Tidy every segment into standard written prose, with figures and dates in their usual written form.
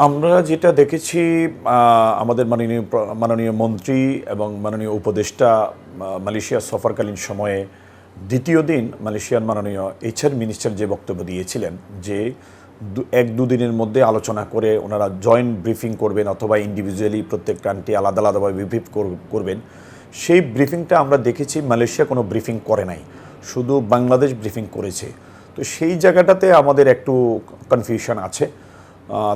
আমরা যেটা দেখেছি আমাদের মাননীয় মন্ত্রী এবং মাননীয় উপদেষ্টা মালয়েশিয়া সফরকালীন সময়ে দ্বিতীয় দিন মালয়েশিয়ার মাননীয় এইচআর মিনিস্টার যে বক্তব্য দিয়েছিলেন যে এক দুদিনের মধ্যে আলোচনা করে ওনারা জয়েন্ট ব্রিফিং করবেন অথবা ইন্ডিভিজুয়ালি প্রত্যেক কান্ট্রি আলাদা আলাদাভাবে ব্রিফ করবেন। সেই ব্রিফিংটা আমরা দেখেছি মালয়েশিয়া কোনো ব্রিফিং করে নাই, শুধু বাংলাদেশ ব্রিফিং করেছে। তো সেই জায়গাটাতে আমাদের একটু কনফিউশন আছে।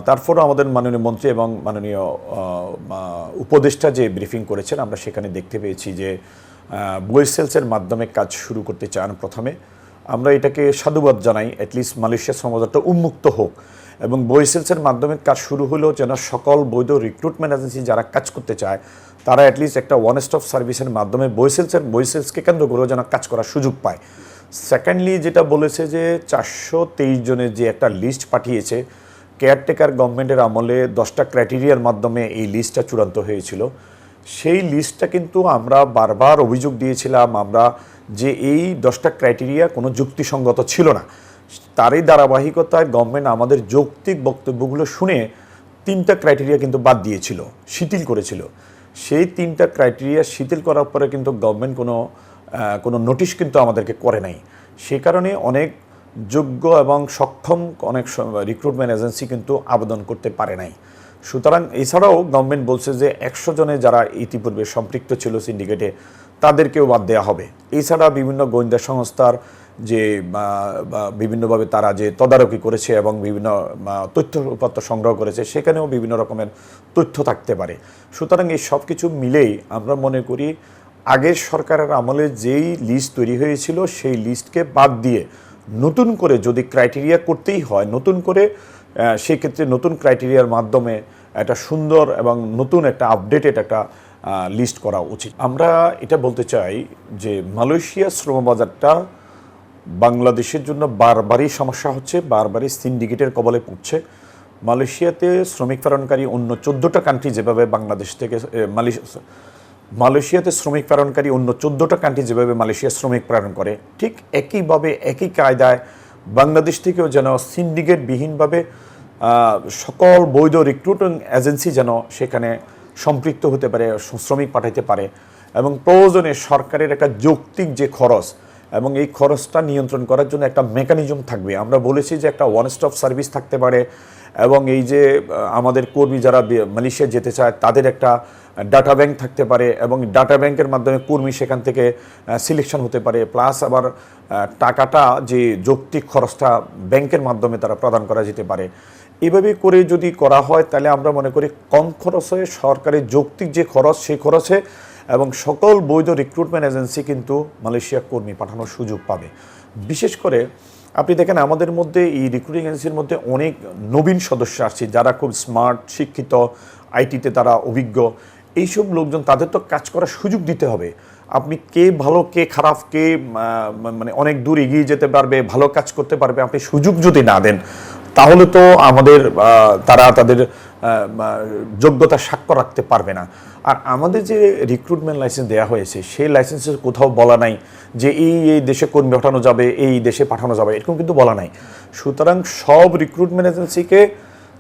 তারপরও আমাদের মাননীয় মন্ত্রী এবং মাননীয় উপদেষ্টা যে ব্রিফিং করেছেন আমরা সেখানে দেখতে পেয়েছি যে বয়েসেলসের মাধ্যমে কাজ শুরু করতে চান প্রথমে। আমরা এটাকে সাধুবাদ জানাই, অ্যাটলিস্ট মালয়েশিয়া সমাজটা উন্মুক্ত হোক এবং বয়েসেলসের মাধ্যমে কাজ শুরু হলেও যেন সকল বৈধ রিক্রুটমেন্ট এজেন্সি যারা কাজ করতে চায় তারা অ্যাটলিস্ট একটা ওয়ান স্টপ সার্ভিসের মাধ্যমে বয়েসেলসকে কেন্দ্র করেও যেন কাজ করার সুযোগ পায়। সেকেন্ডলি যেটা বলেছে যে 423 জনের যে একটা লিস্ট পাঠিয়েছে, কেয়ারটেকার গভর্নমেন্টের আমলে 10টা ক্রাইটেরিয়ার মাধ্যমে এই লিস্টটা চূড়ান্ত হয়েছিল। সেই লিস্টটা কিন্তু আমরা বারবার অভিযোগ দিয়েছিলাম আমরা যে এই 10টা ক্রাইটেরিয়া কোনো যুক্তিসঙ্গত ছিল না। তারই ধারাবাহিকতায় গভর্নমেন্ট আমাদের যৌক্তিক বক্তব্যগুলো শুনে 3টা ক্রাইটেরিয়া কিন্তু বাদ দিয়েছিল, শিথিল করেছিল। সেই 3টা ক্রাইটেরিয়া শিথিল করার পরে কিন্তু গভর্নমেন্ট কোনো নোটিশ কিন্তু আমাদেরকে করে নাই। সে কারণে অনেক যোগ্য এবং সক্ষম অনেক রিক্রুটমেন্ট এজেন্সি কিন্তু আবেদন করতে পারে নাই। সুতরাং এছাড়াও গভর্নমেন্ট বলছে যে 100 জনে যারা ইতিপূর্বে সম্পৃক্ত ছিল সিন্ডিকেটে তাদেরকেও বাদ দেওয়া হবে। এছাড়া বিভিন্ন গোয়েন্দা সংস্থার যে বিভিন্নভাবে তারা যে তদারকি করেছে এবং বিভিন্ন তথ্যপত্র সংগ্রহ করেছে সেখানেও বিভিন্ন রকমের তথ্য থাকতে পারে। সুতরাং এই সব কিছু মিলেই আমরা মনে করি আগের সরকারের আমলে যেই লিস্ট তৈরি হয়েছিল সেই লিস্টকে বাদ দিয়ে নতুন করে যদি ক্রাইটেরিয়া করতেই হয় নতুন করে সেই ক্ষেত্রে নতুন ক্রাইটেরিয়ার মাধ্যমে একটা সুন্দর এবং নতুন একটা আপডেটেড একটা লিস্ট করা উচিত। আমরা এটা বলতে চাই যে মালয়েশিয়া শ্রমবাজারটা বাংলাদেশের জন্য বারবারই সমস্যা হচ্ছে, বারবারই সিন্ডিকেটের কবলে পড়ছে। মালয়েশিয়াতে শ্রমিক প্রেরণকারী অন্য 14টা কান্ট্রি যেভাবে বাংলাদেশ থেকে মালয়েশিয়াতে শ্রমিক প্রেরণকারী অন্য 14টা কান্ট্রি যেভাবে মালয়েশিয়া শ্রমিক প্রেরণ করে ঠিক একইভাবে একই কায়দায় বাংলাদেশ থেকেও যেন সিন্ডিকেটবিহীনভাবে সকল বৈধ রিক্রুটিং এজেন্সি যেন সেখানে সম্পৃক্ত হতে পারে, শ্রমিক পাঠাইতে পারে এবং প্রয়োজনে সরকারের একটা যৌক্তিক যে খরচ এবং এই খরচটা নিয়ন্ত্রণ করার জন্য একটা মেকানিজম থাকবে। আমরা বলেছি যে একটা ওয়ান স্টপ সার্ভিস থাকতে পারে এবং এই যে আমাদের কর্মী যারা মালয়েশিয়া যেতে চায় তাদের একটা ডাটা ব্যাংক থাকতে পারে এবং ডাটা ব্যাংকের মাধ্যমে কর্মী সেখান থেকে সিলেকশন হতে পারে, প্লাস আবার টাকাটা যে যৌক্তিক খরচটা ব্যাংকের মাধ্যমে তারা প্রদান করা যেতে পারে। এভাবে করে যদি করা হয় তাহলে আমরা মনে করি কম খরচে সরকারের যৌক্তিক যে খরচ সেই খরচে এবং সকল বৈধ রিক্রুটমেন্ট এজেন্সি কিন্তু মালয়েশিয়া কর্মী পাঠানোর সুযোগ পাবে। বিশেষ করে আপনি দেখেন আমাদের মধ্যে এই রিক্রুটিং এজেন্সির মধ্যে অনেক নবীন সদস্য আসছে যারা খুব স্মার্ট, শিক্ষিত, আইটিতে তারা অভিজ্ঞ। এইসব লোকজন তাদের তো কাজ করার সুযোগ দিতে হবে। আপনি কে ভালো কে খারাপ কে মানে অনেক দূর এগিয়ে যেতে পারবে, ভালো কাজ করতে পারবে, আপনি সুযোগ যদি না দেন তাহলে তো আমাদের তারা তাদের যোগ্যতা সাক্ষ্য রাখতে পারবে না। আর আমাদের যে রিক্রুটমেন্ট লাইসেন্স দেওয়া হয়েছে সেই লাইসেন্সের কোথাও বলা নাই যে এই দেশে কর্মী পাঠানো যাবে, এই দেশে পাঠানো যাবে, এরকম কিন্তু বলা নাই। সুতরাং সব রিক্রুটমেন্ট এজেন্সিকে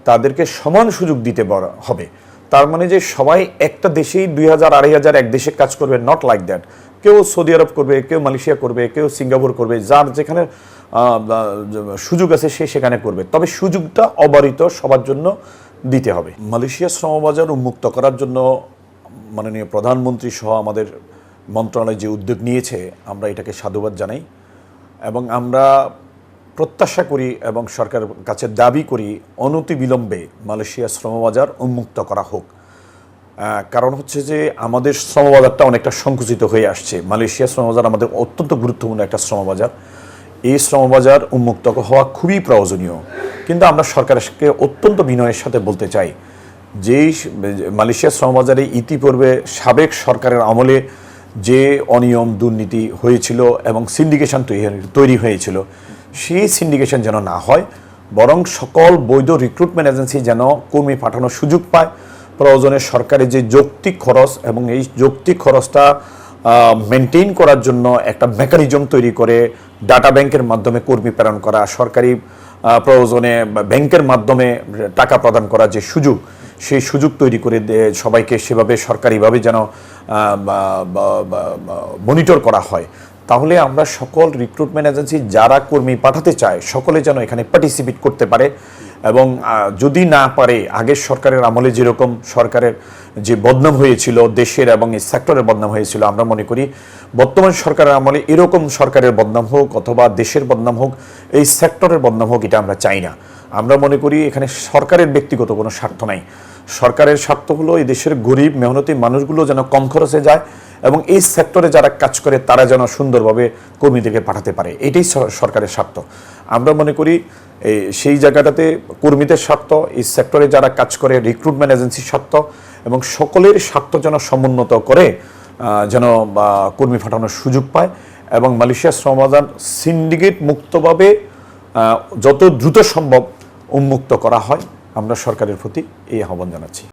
তাদেরকে সমান সুযোগ দিতে হবে। তার মানে যে সবাই একটা দেশেই 2000 2500 এক দেশে কাজ করবে, নট লাইক দ্যাট। কেউ সৌদি আরব করবে, কেউ মালয়েশিয়া করবে, কেউ সিঙ্গাপুর করবে, যার যেখানে সুযোগ আছে সে সেখানে করবে, তবে সুযোগটা অবারিত সবার জন্য দিতে হবে। মালয়েশিয়া শ্রমবাজার উন্মুক্ত করার জন্য মাননীয় প্রধানমন্ত্রী সহ আমাদের মন্ত্রণালয় যে উদ্যোগ নিয়েছে আমরা এটাকে সাধুবাদ জানাই এবং আমরা প্রত্যাশা করি এবং সরকারের কাছে দাবি করি অনতিবিলম্বে মালয়েশিয়া শ্রমবাজার উন্মুক্ত করা হোক। কারণ হচ্ছে যে আমাদের শ্রমবাজারটা অনেকটা সংকুচিত হয়ে আসছে। মালয়েশিয়া শ্রমবাজার আমাদের অত্যন্ত গুরুত্বপূর্ণ একটা শ্রমবাজার। এই শ্রমবাজার উন্মুক্ত হওয়া খুবই প্রয়োজনীয়। কিন্তু আমরা সরকারকে অত্যন্ত বিনয়ের সাথে বলতে চাই যেই মালয়েশিয়া শ্রমবাজারে ইতিপূর্বে সাবেক সরকারের আমলে যে অনিয়ম দুর্নীতি হয়েছিল এবং সিন্ডিকেশন তৈরি হয়েছিল সেই সিন্ডিকেশন যেন না হয়, বরং সকল বৈধ রিক্রুটমেন্ট এজেন্সি যেন কর্মী পাঠানোর সুযোগ পায়। প্রয়োজনে সরকারের যে যৌক্তিক খরচ এবং এই যৌক্তিক খরচটা মেনটেইন করার জন্য একটা মেকানিজম তৈরি করে ডাটা ব্যাংকের মাধ্যমে কর্মী প্রেরণ করা, সরকারি প্রয়োজনে ব্যাংকের মাধ্যমে টাকা প্রদান করা যে সুযোগ, সেই সুযোগ তৈরি করে সবাইকে সেভাবে সরকারিভাবে যেন মনিটর করা হয়, তাহলে আমরা সকল রিক্রুটমেন্ট এজেন্সি যারা কর্মী পাঠাতে চায় সকলে যেন এখানে পার্টিসিপেট করতে পারে। এবং যদি না পারে, আগের সরকারের আমলে যেরকম সরকারের যে বদনাম হয়েছিল, দেশের এবং এই সেক্টরের বদনাম হয়েছিল, আমরা মনে করি বর্তমান সরকারের আমলে এরকম সরকারের বদনাম হোক অথবা দেশের বদনাম হোক, এই সেক্টরের বদনাম হোক, এটা আমরা চাই না। আমরা মনে করি এখানে সরকারের ব্যক্তিগত কোনো স্বার্থ নাই। সরকারের স্বার্থ হলো এই দেশের গরিব মেহনতি মানুষগুলো যেন কম খরচে যায় এবং এই সেক্টরে যারা কাজ করে তারা যেন সুন্দরভাবে কর্মীদেরকে পাঠাতে পারে, এটাই সরকারের স্বার্থ। আমরা মনে করি সেই জায়গাটাতে কর্মীদের স্বার্থ, এই সেক্টরে যারা কাজ করে রিক্রুটমেন্ট এজেন্সির স্বার্থ এবং সকলের স্বার্থ যেন সমুন্নত করে যেন কর্মী পাঠানোর সুযোগ পায় এবং মালয়েশিয়া শ্রম বাজার সিন্ডিকেট মুক্তভাবে যত দ্রুত সম্ভব উন্মুক্ত করা হয়, আমরা সরকারের প্রতি এই আহ্বান জানাচ্ছি।